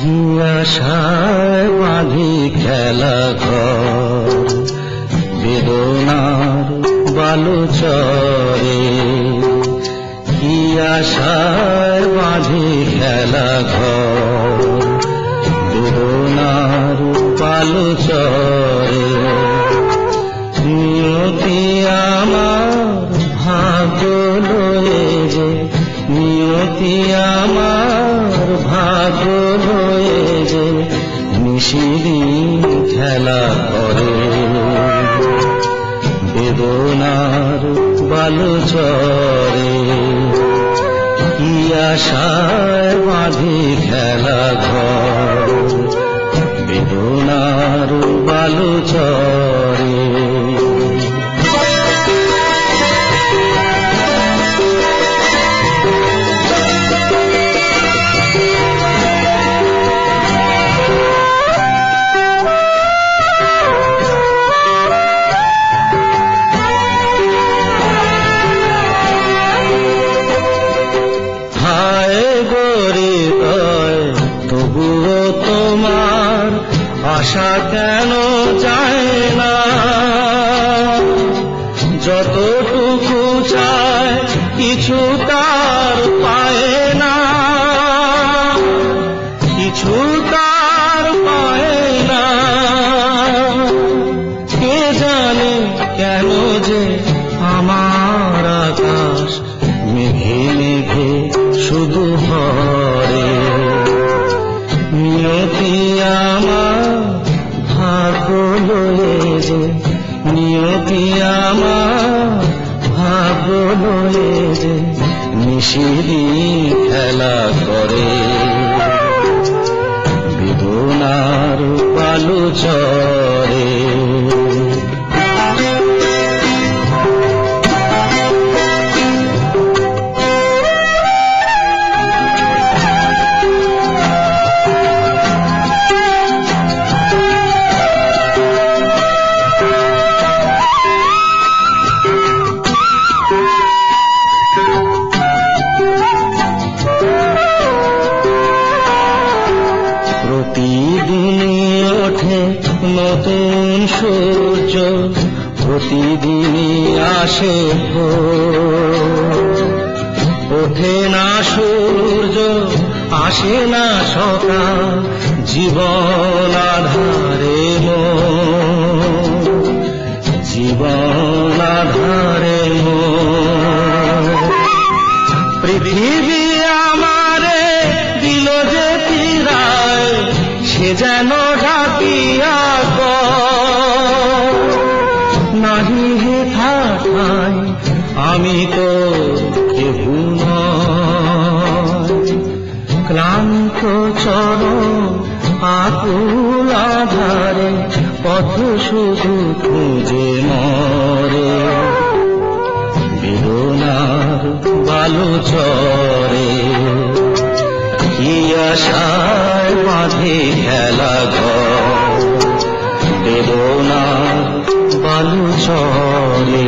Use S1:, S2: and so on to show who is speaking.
S1: আশায় বাঁধি খেলা ঘর, বেদনার বালুচরে। কি আশায় বাঁধি খেলা ঘর, বেদনার বালুচরে। নিয়তি আমার ভাগ্য লয়ে যে, নিয়তি আমার ভাগ্য লয়ে যে নিশিদিন খেলা করে। বেদনার বালুচরে কি আশায় বাঁধি খেলা ঘর, বেদনার বালুচরে। তবুও তোমার আশা কেন যায় না, যতটুকু চায় কিছু তার পায় না, কিছু তার পায় না। কে জানে কেন যে আমার আকাশ মেঘে মেঘে শুধু ভরে। নিয়তি আমার ভাগ্য লয়ে যে, নিয়তি আমার ভাগ্য লয়ে যে নিশিদিন খেলা করে। বেদনার বালুচরে প্রতিদিনই ওঠে নতুন সূর্য, প্রতিদিনই আসে ভোর। ওঠে না সূর্য আসে না সকাল, জীবন আধারে মোর, জীবন আধারে মোর। পৃথিবী আমারে দিল যে ফিরায়, সে যেন ডাকিয়া নাহি হে থাকায় আমি তো কেহু নয়। ক্লান্ত চরণ আকুল আধারে পথ শুধু খুঁজে মরে। বেদনার বালুচরে কি আশায় বাঁধে খেলা ঘর, বেদনার বালুচরে।